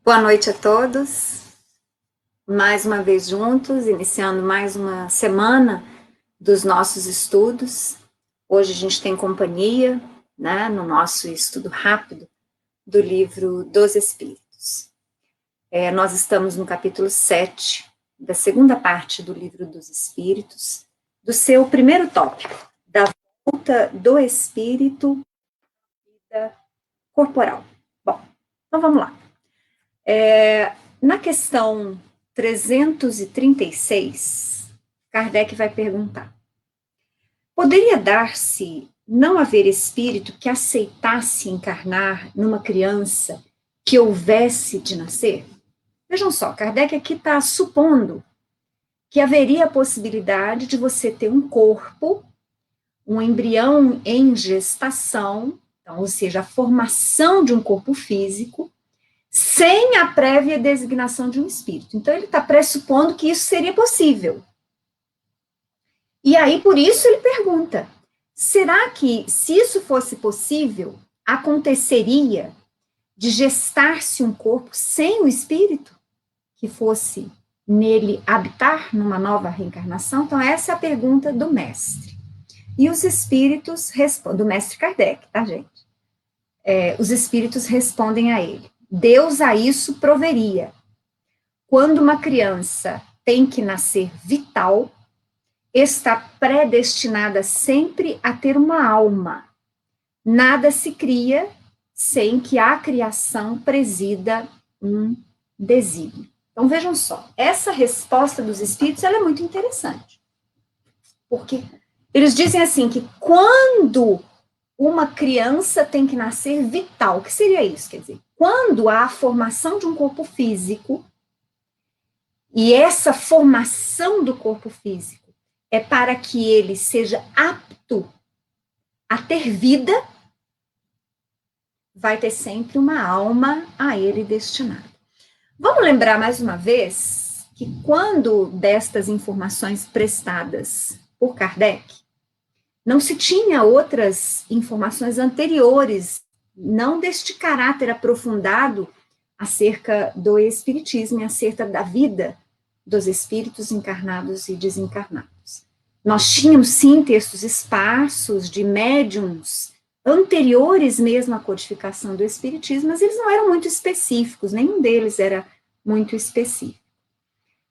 Boa noite a todos, mais uma vez juntos, iniciando mais uma semana dos nossos estudos. Hoje a gente tem companhia, né, no nosso estudo rápido do livro dos Espíritos. Nós estamos no capítulo 7, da segunda parte do livro dos Espíritos, do seu primeiro tópico, da volta do espírito à vida corporal. Bom, então vamos lá. Na questão 336, Kardec vai perguntar: poderia dar-se não haver espírito que aceitasse encarnar numa criança que houvesse de nascer? Vejam só, Kardec aqui está supondo que haveria a possibilidade de você ter um corpo, um embrião em gestação, então, ou seja, a formação de um corpo físico, sem a prévia designação de um espírito. Então, ele está pressupondo que isso seria possível. E aí, por isso, ele pergunta: será que, se isso fosse possível, aconteceria de gestar-se um corpo sem o espírito que fosse nele habitar numa nova reencarnação? Então, essa é a pergunta do mestre. E os espíritos respondem, do mestre Kardec, tá, gente? Os espíritos respondem a ele: Deus a isso proveria. Quando uma criança tem que nascer vital, está predestinada sempre a ter uma alma. Nada se cria sem que a criação presida um desígnio. Então, vejam só, essa resposta dos espíritos ela é muito interessante. Porque eles dizem assim, que quando uma criança tem que nascer vital, o que seria isso? Quer dizer, quando há a formação de um corpo físico, e essa formação do corpo físico é para que ele seja apto a ter vida, vai ter sempre uma alma a ele destinada. Vamos lembrar mais uma vez que quando destas informações prestadas por Kardec, não se tinha outras informações anteriores, não deste caráter aprofundado acerca do espiritismo e acerca da vida dos espíritos encarnados e desencarnados. Nós tínhamos, sim, textos esparsos de médiums anteriores mesmo à codificação do espiritismo, mas eles não eram muito específicos, nenhum deles era muito específico.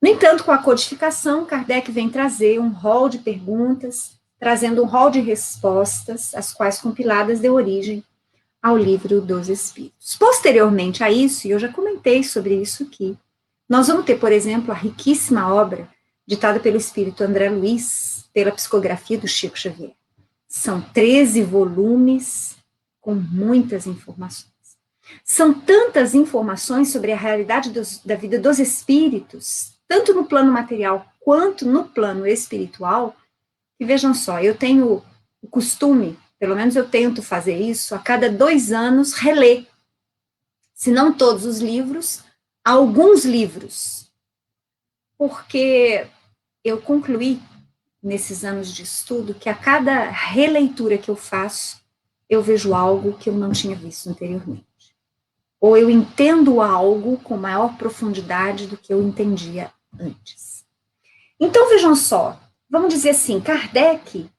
No entanto, com a codificação, Kardec vem trazer um rol de perguntas, trazendo um rol de respostas, as quais compiladas deu origem ao livro dos Espíritos. Posteriormente a isso, e eu já comentei sobre isso aqui, nós vamos ter, por exemplo, a riquíssima obra ditada pelo espírito André Luiz, pela psicografia do Chico Xavier. São 13 volumes com muitas informações. São tantas informações sobre a realidade da vida dos espíritos, tanto no plano material quanto no plano espiritual, que vejam só, eu tenho o costume, pelo menos eu tento fazer isso, a cada 2 anos reler, se não todos os livros, alguns livros, porque eu concluí nesses anos de estudo que a cada releitura que eu faço, eu vejo algo que eu não tinha visto anteriormente. Ou eu entendo algo com maior profundidade do que eu entendia antes. Então, vejam só, vamos dizer assim, Kardec,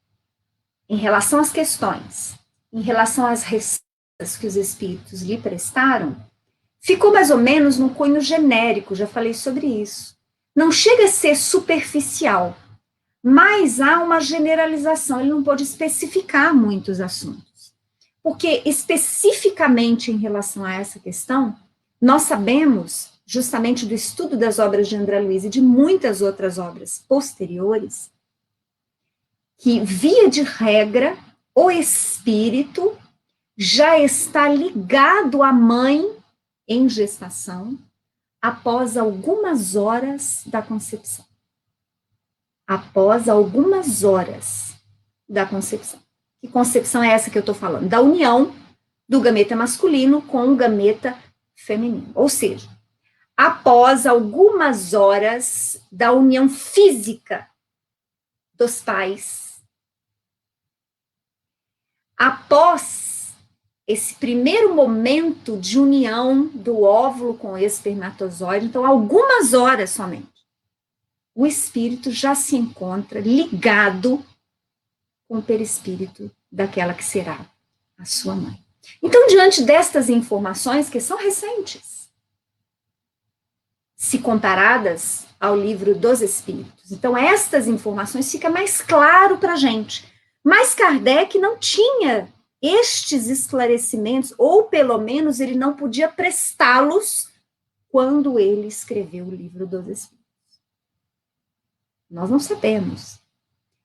em relação às questões, em relação às respostas que os espíritos lhe prestaram, ficou mais ou menos num cunho genérico, já falei sobre isso. Não chega a ser superficial, mas há uma generalização, ele não pode especificar muitos assuntos. Porque especificamente em relação a essa questão, nós sabemos, justamente do estudo das obras de André Luiz e de muitas outras obras posteriores, que, via de regra, o espírito já está ligado à mãe em gestação após algumas horas da concepção. Após algumas horas da concepção. Que concepção é essa que eu estou falando? Da união do gameta masculino com o gameta feminino. Ou seja, após algumas horas da união física dos pais, após esse primeiro momento de união do óvulo com o espermatozoide, então algumas horas somente, o espírito já se encontra ligado com o perispírito daquela que será a sua mãe. Então, diante destas informações, que são recentes, se comparadas ao livro dos Espíritos, então estas informações ficam mais claro para a gente. Mas Kardec não tinha estes esclarecimentos, ou pelo menos ele não podia prestá-los quando ele escreveu o livro dos Espíritos. Nós não sabemos.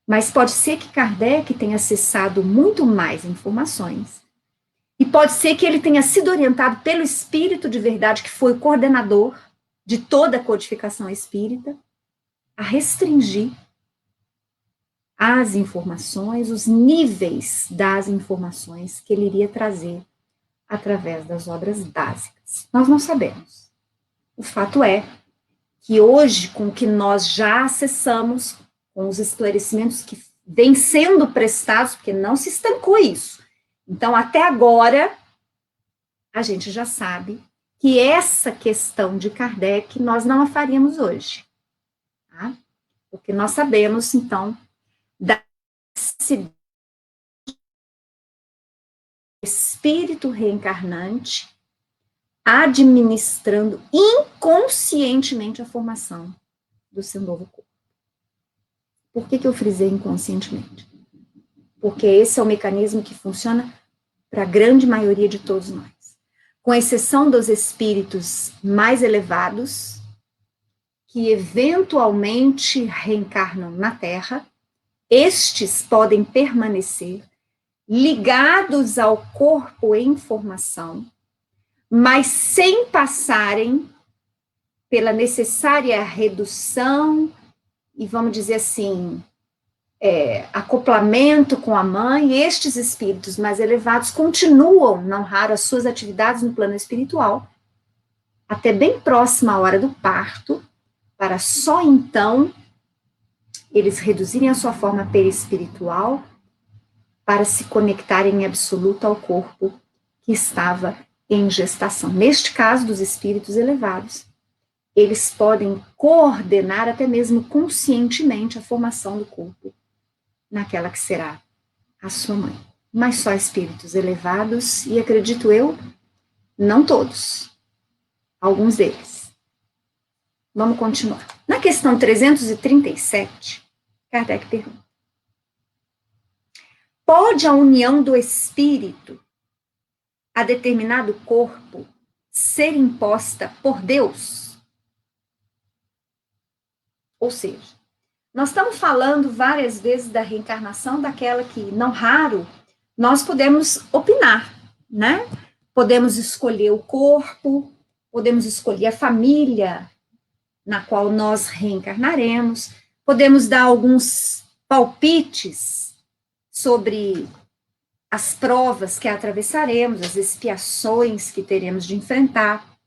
Mas pode ser que Kardec tenha acessado muito mais informações. E pode ser que ele tenha sido orientado pelo Espírito de verdade, que foi o coordenador de toda a codificação espírita, a restringir as informações, os níveis das informações que ele iria trazer através das obras básicas. Nós não sabemos. O fato é que hoje, com o que nós já acessamos, com os esclarecimentos que vêm sendo prestados, porque não se estancou isso. Então, até agora, a gente já sabe que essa questão de Kardec nós não a faríamos hoje. Tá? Porque nós sabemos, então, desse espírito reencarnante administrando inconscientemente a formação do seu novo corpo. Por que eu frisei inconscientemente? Porque esse é o mecanismo que funciona para a grande maioria de todos nós. Com exceção dos espíritos mais elevados, que eventualmente reencarnam na Terra, estes podem permanecer ligados ao corpo em formação, mas sem passarem pela necessária redução e, vamos dizer assim, acoplamento com a mãe. Estes espíritos mais elevados continuam, não raro, as suas atividades no plano espiritual, até bem próxima à hora do parto, para só então eles reduzirem a sua forma perispiritual para se conectarem em absoluto ao corpo que estava em gestação. Neste caso dos espíritos elevados, eles podem coordenar até mesmo conscientemente a formação do corpo naquela que será a sua mãe. Mas só espíritos elevados, e acredito eu, não todos, alguns deles. Vamos continuar. Na questão 337, Kardec pergunta: pode a união do espírito a determinado corpo ser imposta por Deus? Ou seja, nós estamos falando várias vezes da reencarnação daquela que, não raro, nós podemos opinar, né? Podemos escolher o corpo, podemos escolher a família na qual nós reencarnaremos, podemos dar alguns palpites sobre as provas que atravessaremos, as expiações que teremos de enfrentar.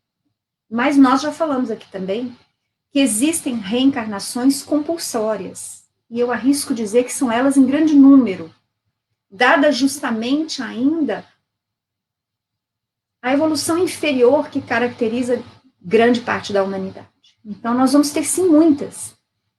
Mas nós já falamos aqui também que existem reencarnações compulsórias, e eu arrisco dizer que são elas em grande número, dada justamente ainda a evolução inferior que caracteriza grande parte da humanidade. Então, nós vamos ter, sim, muitas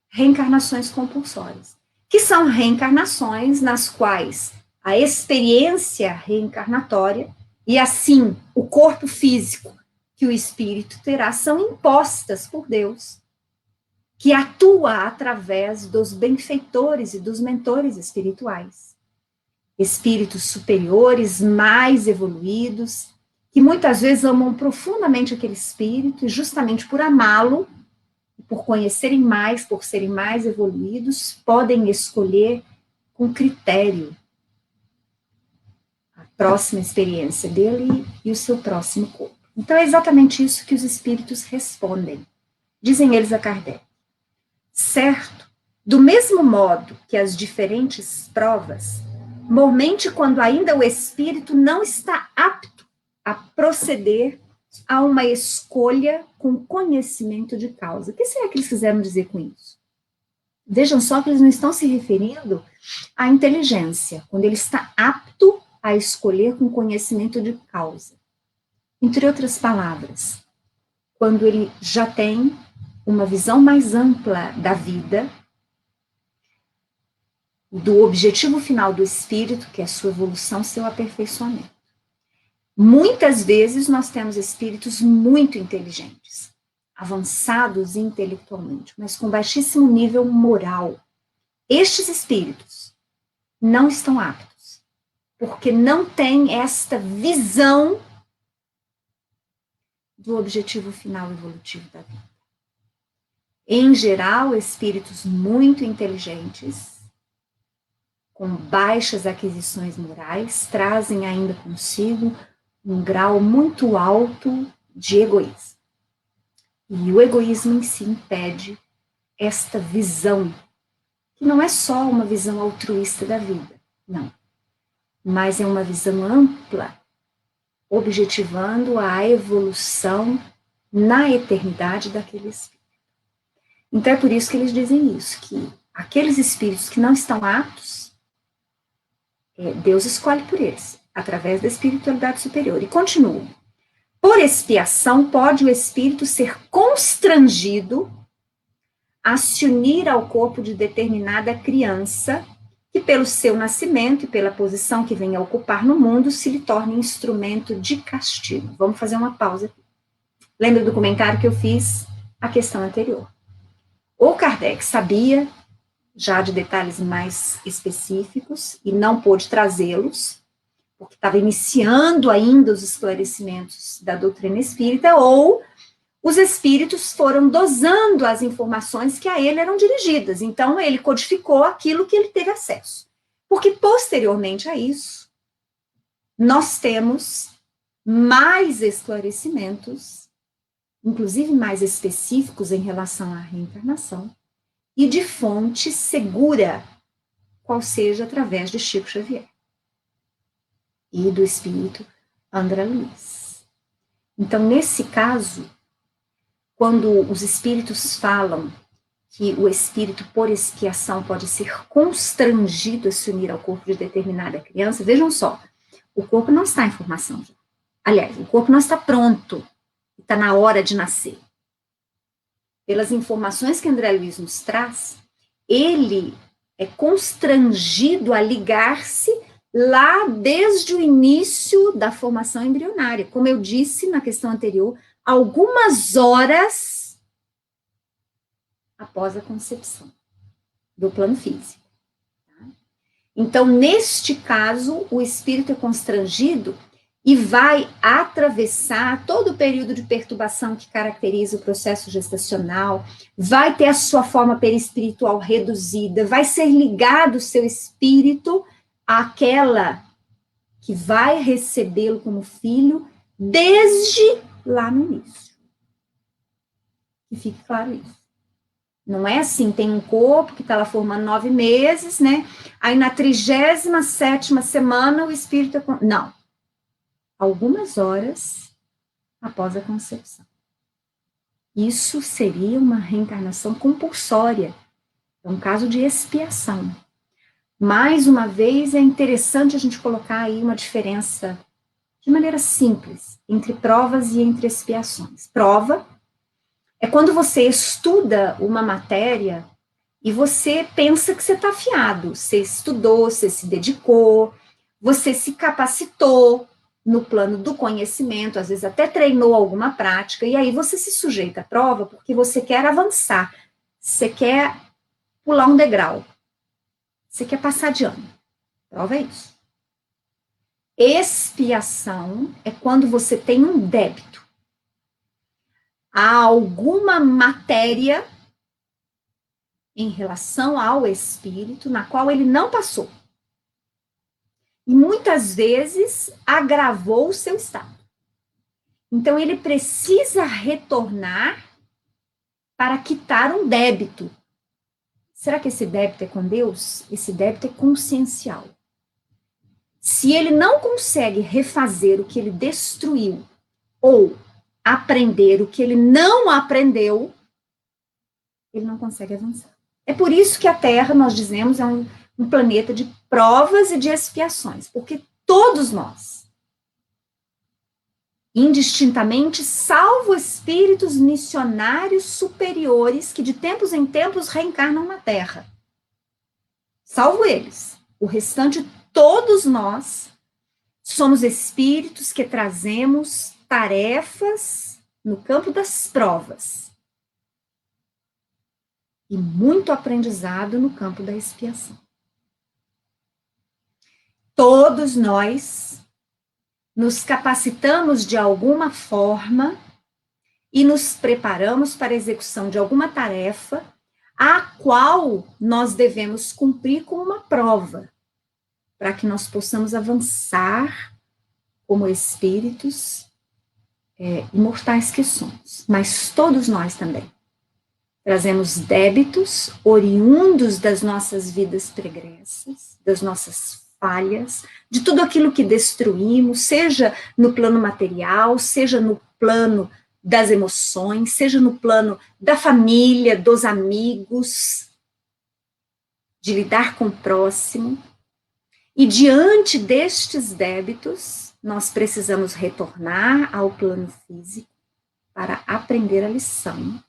reencarnações compulsórias, que são reencarnações nas quais a experiência reencarnatória e, assim, o corpo físico que o espírito terá são impostas por Deus, que atua através dos benfeitores e dos mentores espirituais. Espíritos superiores, mais evoluídos, que muitas vezes amam profundamente aquele espírito e justamente por amá-lo, por conhecerem mais, por serem mais evoluídos, podem escolher com critério a próxima experiência dele e o seu próximo corpo. Então é exatamente isso que os espíritos respondem. Dizem eles a Kardec: certo, do mesmo modo que as diferentes provas, mormente quando ainda o espírito não está apto a proceder a uma escolha com conhecimento de causa. O que será que eles quiseram dizer com isso? Vejam só que eles não estão se referindo à inteligência, quando ele está apto a escolher com conhecimento de causa. Entre outras palavras, quando ele já tem uma visão mais ampla da vida, do objetivo final do espírito, que é a sua evolução, seu aperfeiçoamento. Muitas vezes nós temos espíritos muito inteligentes, avançados intelectualmente, mas com baixíssimo nível moral. Estes espíritos não estão aptos, porque não têm esta visão do objetivo final evolutivo da vida. Em geral, espíritos muito inteligentes, com baixas aquisições morais, trazem ainda consigo um grau muito alto de egoísmo. E o egoísmo em si impede esta visão, que não é só uma visão altruísta da vida, não, mas é uma visão ampla, objetivando a evolução na eternidade daquele espírito. Então é por isso que eles dizem isso, que aqueles espíritos que não estão aptos, Deus escolhe por eles, através da espiritualidade superior. E continua. Por expiação, pode o espírito ser constrangido a se unir ao corpo de determinada criança, que pelo seu nascimento e pela posição que vem a ocupar no mundo, se lhe torne instrumento de castigo. Vamos fazer uma pausa aqui. Lembra do comentário que eu fiz à questão anterior? O Kardec sabia já de detalhes mais específicos e não pôde trazê-los, porque estava iniciando ainda os esclarecimentos da doutrina espírita, ou os espíritos foram dosando as informações que a ele eram dirigidas. Então, ele codificou aquilo que ele teve acesso. Porque, posteriormente a isso, nós temos mais esclarecimentos, inclusive mais específicos em relação à reencarnação, e de fonte segura, qual seja através de Chico Xavier e do espírito André Luiz. Então, nesse caso, quando os espíritos falam que o espírito, por expiação, pode ser constrangido a se unir ao corpo de determinada criança, vejam só, o corpo não está em formação. Aliás, o corpo não está pronto, está na hora de nascer. Pelas informações que André Luiz nos traz, ele é constrangido a ligar-se lá desde o início da formação embrionária. Como eu disse na questão anterior, algumas horas após a concepção do plano físico. Então, neste caso, o espírito é constrangido e vai atravessar todo o período de perturbação que caracteriza o processo gestacional, vai ter a sua forma perispiritual reduzida, vai ser ligado o seu espírito àquela que vai recebê-lo como filho desde lá no início. Que fique claro isso. Não é assim, tem um corpo que está lá formando 9 meses, né? Aí na 37ª semana o espírito... Não. Algumas horas após a concepção. Isso seria uma reencarnação compulsória. É um caso de expiação. Mais uma vez, é interessante a gente colocar aí uma diferença de maneira simples entre provas e entre expiações. Prova é quando você estuda uma matéria e você pensa que você está afiado. Você estudou, você se dedicou, você se capacitou no plano do conhecimento, às vezes até treinou alguma prática, e aí você se sujeita à prova porque você quer avançar, você quer pular um degrau, você quer passar de ano. Prova é isso. Expiação é quando você tem um débito. Há alguma matéria em relação ao espírito na qual ele não passou. E muitas vezes agravou o seu estado. Então, ele precisa retornar para quitar um débito. Será que esse débito é com Deus? Esse débito é consciencial. Se ele não consegue refazer o que ele destruiu, ou aprender o que ele não aprendeu, ele não consegue avançar. É por isso que a Terra, nós dizemos, é um planeta de provas e de expiações, porque Todos nós. Indistintamente, salvo espíritos missionários superiores que de tempos em tempos reencarnam na Terra. Salvo eles. O restante, todos nós, somos espíritos que trazemos tarefas no campo das provas. E muito aprendizado no campo da expiação. Todos nós nos capacitamos de alguma forma e nos preparamos para a execução de alguma tarefa a qual nós devemos cumprir com uma prova, para que nós possamos avançar como espíritos imortais que somos. Mas todos nós também trazemos débitos oriundos das nossas vidas pregressas, das nossas falhas, de tudo aquilo que destruímos, seja no plano material, seja no plano das emoções, seja no plano da família, dos amigos, de lidar com o próximo. E diante destes débitos, nós precisamos retornar ao plano físico para aprender a lição,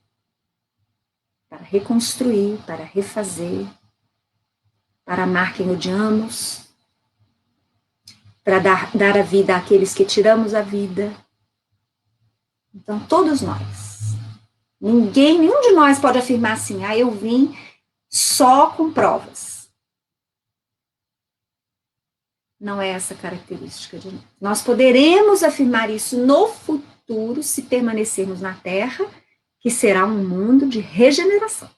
para reconstruir, para refazer, para amar quem odiamos, para dar a vida àqueles que tiramos a vida. Então, todos nós. Nenhum de nós pode afirmar assim, eu vim só com provas. Não é essa característica de nós. Nós poderemos afirmar isso no futuro, se permanecermos na Terra, que será um mundo de regeneração.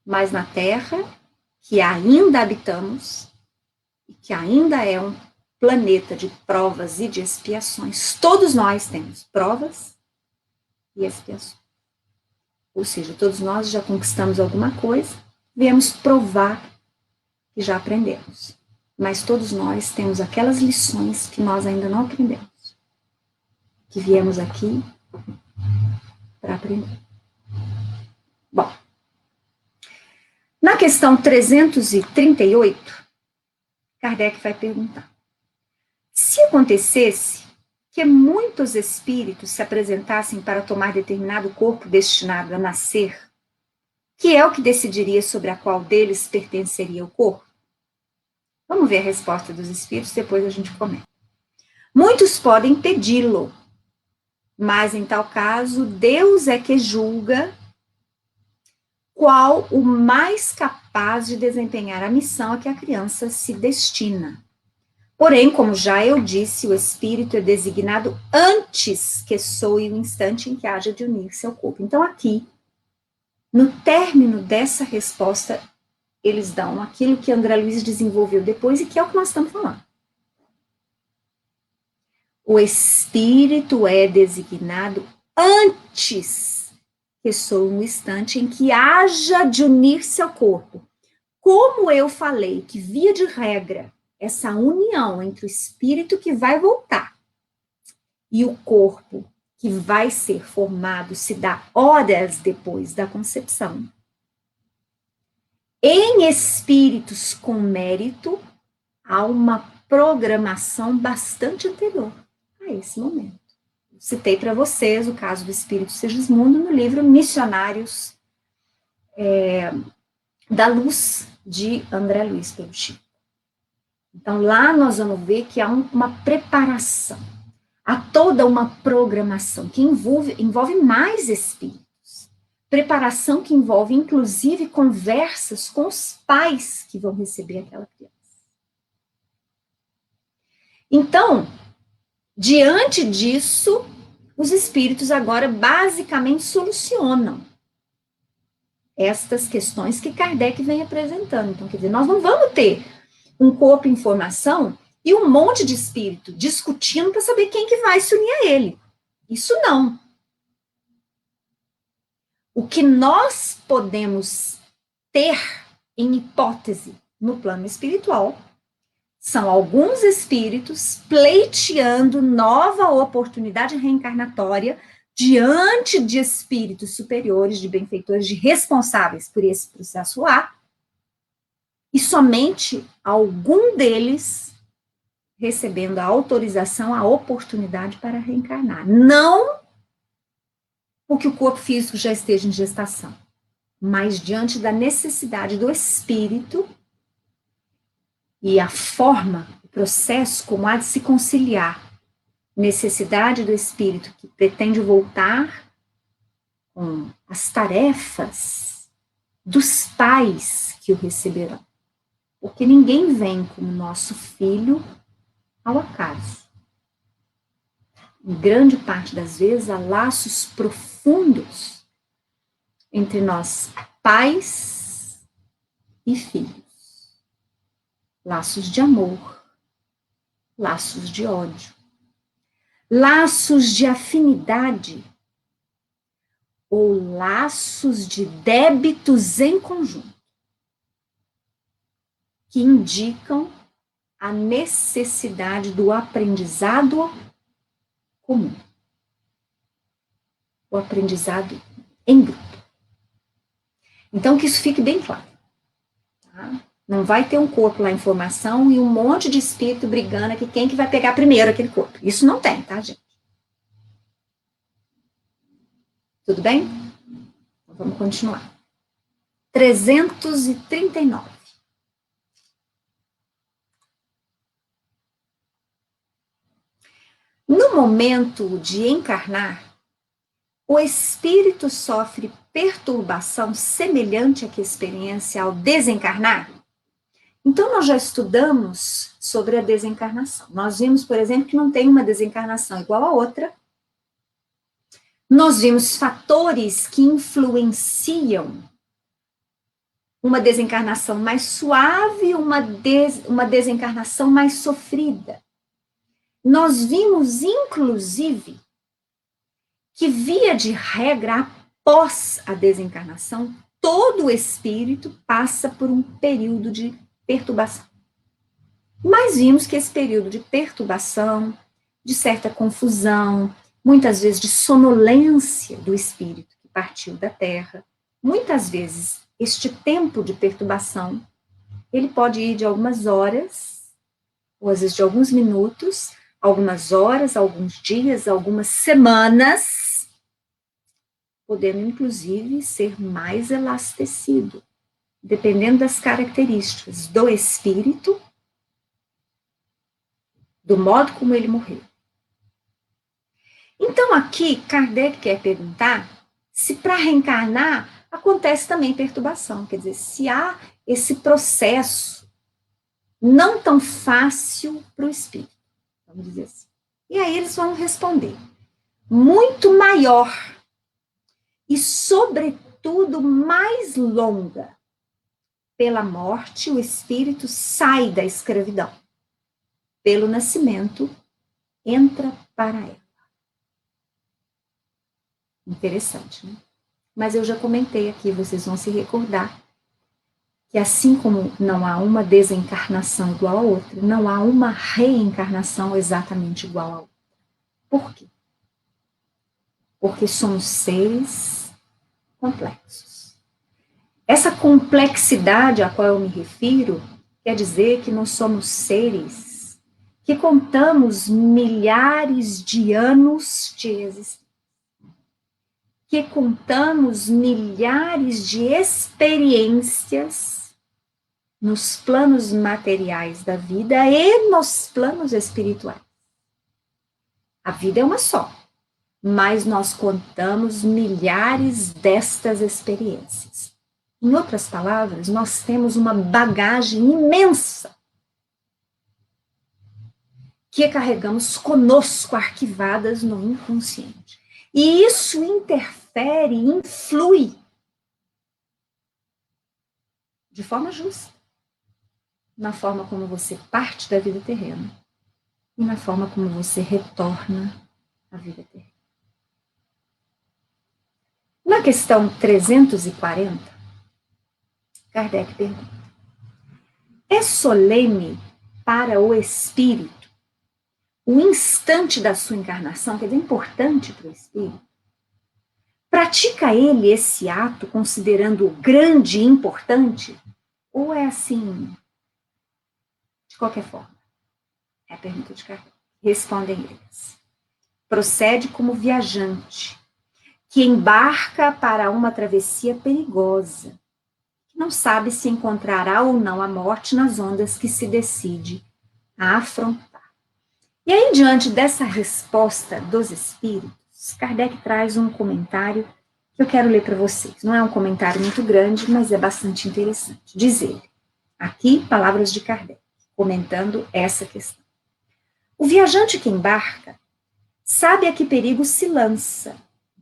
Mas na Terra, que ainda habitamos, que ainda é um planeta de provas e de expiações, todos nós temos provas e expiações. Ou seja, todos nós já conquistamos alguma coisa, viemos provar que já aprendemos. Mas todos nós temos aquelas lições que nós ainda não aprendemos, que viemos aqui para aprender. Bom, na questão 338, Kardec vai perguntar: se acontecesse que muitos espíritos se apresentassem para tomar determinado corpo destinado a nascer, que é o que decidiria sobre a qual deles pertenceria o corpo? Vamos ver a resposta dos espíritos, depois a gente comenta. Muitos podem pedi-lo, mas em tal caso, Deus é que julga qual o mais capaz de desempenhar a missão a que a criança se destina. Porém, como já eu disse, o espírito é designado antes que soe o instante em que haja de unir-se ao corpo. Então, aqui, no término dessa resposta, eles dão aquilo que André Luiz desenvolveu depois e que é o que nós estamos falando. O espírito é designado antes que soe um instante em que haja de unir-se ao corpo. Como eu falei que, via de regra, essa união entre o espírito que vai voltar e o corpo que vai ser formado se dá horas depois da concepção. Em espíritos com mérito, há uma programação bastante anterior a esse momento. Citei para vocês o caso do Espírito Segismundo no livro Missionários da Luz, de André Luiz pelo Chico. Então, lá nós vamos ver que há uma preparação, há toda uma programação que envolve mais espíritos. Preparação que envolve, inclusive, conversas com os pais que vão receber aquela criança. Então, diante disso, os espíritos agora basicamente solucionam estas questões que Kardec vem apresentando. Então, quer dizer, nós não vamos ter um corpo em formação e um monte de espírito discutindo para saber quem que vai se unir a ele. Isso não. O que nós podemos ter em hipótese no plano espiritual são alguns espíritos pleiteando nova oportunidade reencarnatória diante de espíritos superiores, de benfeitores, de responsáveis por esse processo A, e somente algum deles recebendo a autorização, a oportunidade para reencarnar. Não porque o corpo físico já esteja em gestação, mas diante da necessidade do espírito e a forma, o processo como há de se conciliar necessidade do espírito que pretende voltar com as tarefas dos pais que o receberão. Porque ninguém vem como nosso filho ao acaso. Em grande parte das vezes há laços profundos entre nós, pais e filhos. Laços de amor, laços de ódio, laços de afinidade ou laços de débitos em conjunto, que indicam a necessidade do aprendizado comum, o aprendizado em grupo. Então, que isso fique bem claro. Tá? Não vai ter um corpo lá em formação e um monte de espírito brigando aqui, quem que vai pegar primeiro aquele corpo. Isso não tem, tá, gente? Tudo bem? Então, vamos continuar. 339. No momento de encarnar, o espírito sofre perturbação semelhante à que experiência ao desencarnar? Então, nós já estudamos sobre a desencarnação. Nós vimos, por exemplo, que não tem uma desencarnação igual a outra. Nós vimos fatores que influenciam uma desencarnação mais suave e uma desencarnação mais sofrida. Nós vimos, inclusive, que, via de regra, após a desencarnação, todo o espírito passa por um período de perturbação. Mas vimos que esse período de perturbação, de certa confusão, muitas vezes de sonolência do espírito que partiu da Terra, muitas vezes este tempo de perturbação, ele pode ir de algumas horas, ou às vezes de alguns minutos, algumas horas, alguns dias, algumas semanas, podendo inclusive ser mais elastecido, dependendo das características do espírito, do modo como ele morreu. Então aqui, Kardec quer perguntar se para reencarnar acontece também perturbação, quer dizer, se há esse processo não tão fácil para o espírito, vamos dizer assim. E aí eles vão responder, muito maior e, sobretudo, mais longa. Pela morte, o espírito sai da escravidão. Pelo nascimento, entra para ela. Interessante, né? Mas eu já comentei aqui, vocês vão se recordar, que assim como não há uma desencarnação igual a outra, não há uma reencarnação exatamente igual a outra. Por quê? Porque somos seres complexos. Essa complexidade a qual eu me refiro quer dizer que nós somos seres que contamos milhares de anos de existência, que contamos milhares de experiências nos planos materiais da vida e nos planos espirituais. A vida é uma só, mas nós contamos milhares destas experiências. Em outras palavras, nós temos uma bagagem imensa que carregamos conosco, arquivadas no inconsciente. E isso interfere, influi de forma justa na forma como você parte da vida terrena e na forma como você retorna à vida terrena. Na questão 340, Kardec pergunta: é solene para o espírito o instante da sua encarnação, quer dizer, importante para o espírito? Pratica ele esse ato considerando-o grande e importante? Ou é assim, de qualquer forma? É a pergunta de Kardec. Respondem eles. Procede como viajante, que embarca para uma travessia perigosa, que não sabe se encontrará ou não a morte nas ondas que se decide a afrontar. E aí, diante dessa resposta dos espíritos, Kardec traz um comentário que eu quero ler para vocês. Não é um comentário muito grande, mas é bastante interessante. Diz ele, aqui, palavras de Kardec, comentando essa questão. O viajante que embarca sabe a que perigo se lança,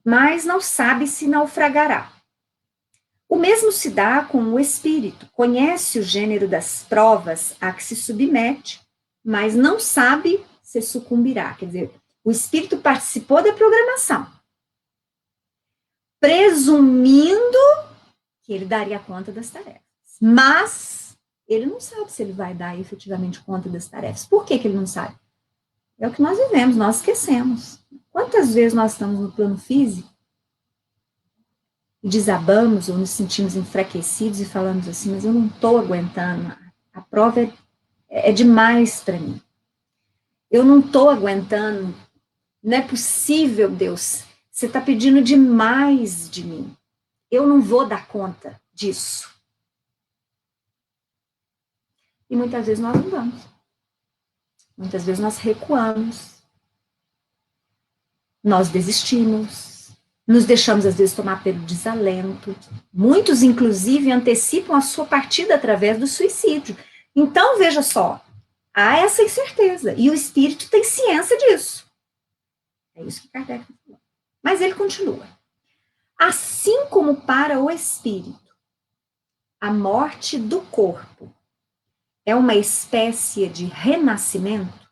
mas não sabe se naufragará. O mesmo se dá com o espírito, conhece o gênero das provas a que se submete, mas não sabe se sucumbirá. Quer dizer, o espírito participou da programação, presumindo que ele daria conta das tarefas. Mas ele não sabe se ele vai dar efetivamente conta das tarefas. Por que ele não sabe? É o que nós vivemos, nós esquecemos. Quantas vezes nós estamos no plano físico e desabamos ou nos sentimos enfraquecidos e falamos assim, mas eu não estou aguentando, a prova é demais para mim. Eu não estou aguentando, não é possível, Deus, você está pedindo demais de mim. Eu não vou dar conta disso. E muitas vezes nós não vamos. Muitas vezes nós recuamos. Nós desistimos. Nos deixamos, às vezes, tomar pelo desalento. Muitos, inclusive, antecipam a sua partida através do suicídio. Então, veja só, há essa incerteza. E o espírito tem ciência disso. É isso que Kardec falou. Mas ele continua. Assim como para o espírito, a morte do corpo é uma espécie de renascimento,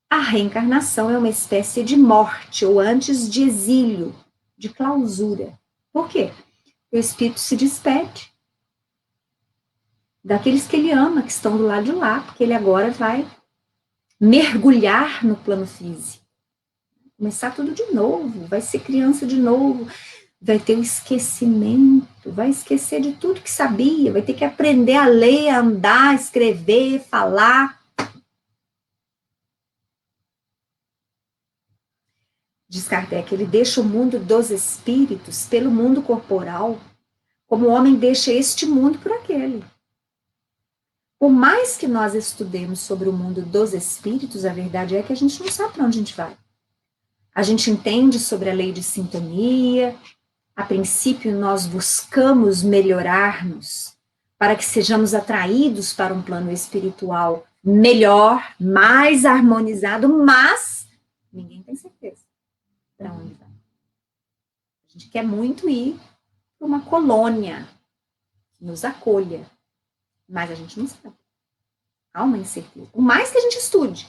a reencarnação é uma espécie de morte, ou antes de exílio, de clausura. Por quê? O espírito se despede daqueles que ele ama, que estão do lado de lá, porque ele agora vai mergulhar no plano físico. Começar tudo de novo, vai ser criança de novo, vai ter o esquecimento, vai esquecer de tudo que sabia, vai ter que aprender a ler, a andar, a escrever, falar. Diz Kardec, ele deixa o mundo dos espíritos pelo mundo corporal, como o homem deixa este mundo por aquele. Por mais que nós estudemos sobre o mundo dos espíritos, a verdade é que a gente não sabe para onde a gente vai. A gente entende sobre a lei de sintonia, a princípio nós buscamos melhorar-nos para que sejamos atraídos para um plano espiritual melhor, mais harmonizado, mas ninguém tem certeza para onde vai. A gente quer muito ir para uma colônia que nos acolha, mas a gente não sabe. Há uma incerteza. Por mais que a gente estude,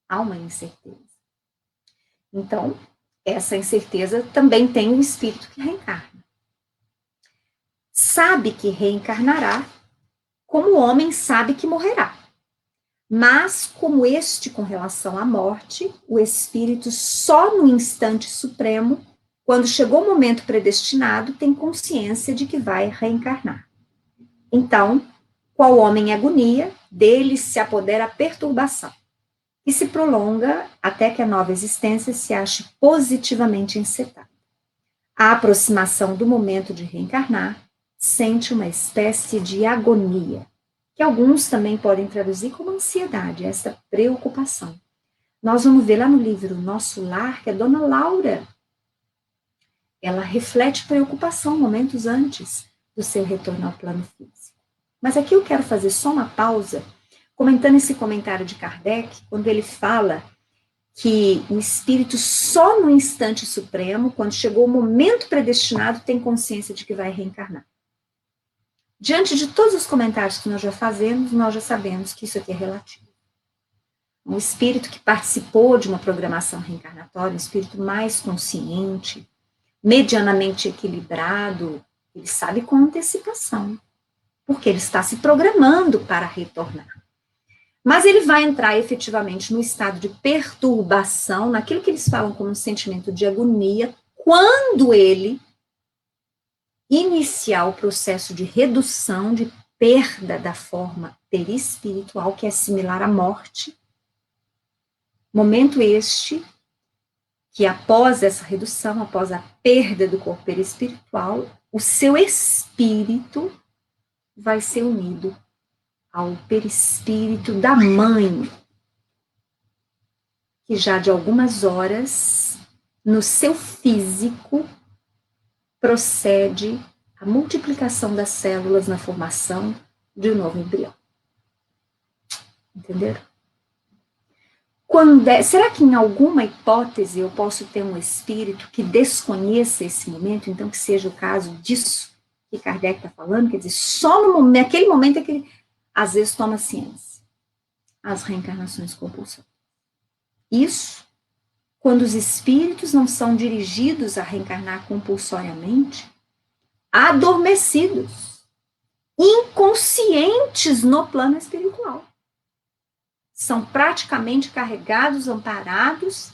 há uma incerteza. Então, essa incerteza também tem um espírito que reencarna. Sabe que reencarnará, como o homem sabe que morrerá. Mas, como este com relação à morte, o espírito só no instante supremo, quando chegou o momento predestinado, tem consciência de que vai reencarnar. Então, qual homem em agonia, dele se apodera a perturbação, e se prolonga até que a nova existência se ache positivamente encetada. A aproximação do momento de reencarnar sente uma espécie de agonia, que alguns também podem traduzir como ansiedade, essa preocupação. Nós vamos ver lá no livro Nosso Lar, que a dona Laura, ela reflete preocupação momentos antes do seu retorno ao plano físico. Mas aqui eu quero fazer só uma pausa, comentando esse comentário de Kardec, quando ele fala que o espírito só no instante supremo, quando chegou o momento predestinado, tem consciência de que vai reencarnar. Diante de todos os comentários que nós já fazemos, nós já sabemos que isso aqui é relativo. Um espírito que participou de uma programação reencarnatória, um espírito mais consciente, medianamente equilibrado, ele sabe com antecipação, porque ele está se programando para retornar. Mas ele vai entrar efetivamente no estado de perturbação, naquilo que eles falam como um sentimento de agonia, quando ele iniciar o processo de redução, de perda da forma perispiritual, que é similar à morte. Momento este que após essa redução, após a perda do corpo perispiritual, o seu espírito vai ser unido ao perispírito da mãe, que já de algumas horas, no seu físico, procede a multiplicação das células na formação de um novo embrião. Entenderam? Será que em alguma hipótese eu posso ter um espírito que desconheça esse momento, então que seja o caso disso que Kardec está falando? Quer dizer, só naquele momento é que ele, às vezes, toma ciência. As reencarnações compulsórias. Isso, quando os espíritos não são dirigidos a reencarnar compulsoriamente, adormecidos, inconscientes no plano espiritual. São praticamente carregados, amparados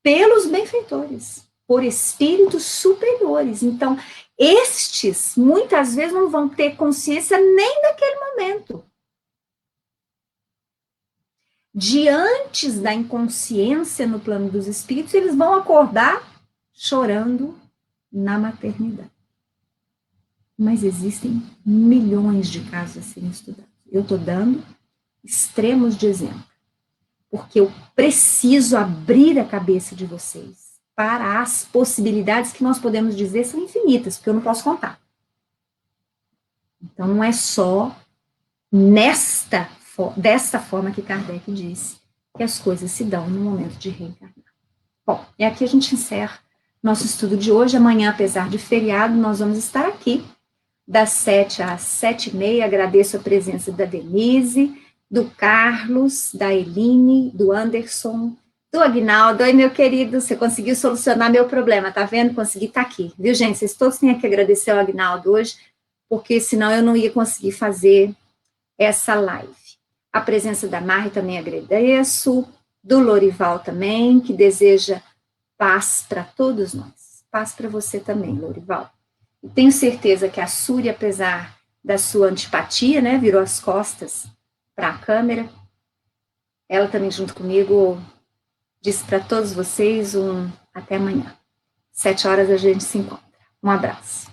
pelos benfeitores, por espíritos superiores. Então, estes, muitas vezes, não vão ter consciência nem daquele momento. Diante da inconsciência no plano dos espíritos, eles vão acordar chorando na maternidade. Mas existem milhões de casos a serem estudados. Eu estou dando extremos de exemplo, porque eu preciso abrir a cabeça de vocês para as possibilidades que nós podemos dizer são infinitas, porque eu não posso contar. Então, não é só desta forma que Kardec disse que as coisas se dão no momento de reencarnar. Bom, e aqui a gente encerra nosso estudo de hoje. Amanhã, apesar de feriado, nós vamos estar aqui das 7 às 7h30. Agradeço a presença da Denise, do Carlos, da Eline, do Anderson, do Aguinaldo. Oi, meu querido, você conseguiu solucionar meu problema, tá vendo? Consegui estar aqui, viu, gente? Vocês todos têm que agradecer ao Aguinaldo hoje, porque senão eu não ia conseguir fazer essa live. A presença da Mari também agradeço, do Lorival também, que deseja paz para todos nós. Paz para você também, Lorival. E tenho certeza que a Suri, apesar da sua antipatia, né, virou as costas para a câmera, ela também junto comigo disse para todos vocês até amanhã. 7 horas a gente se encontra. Um abraço.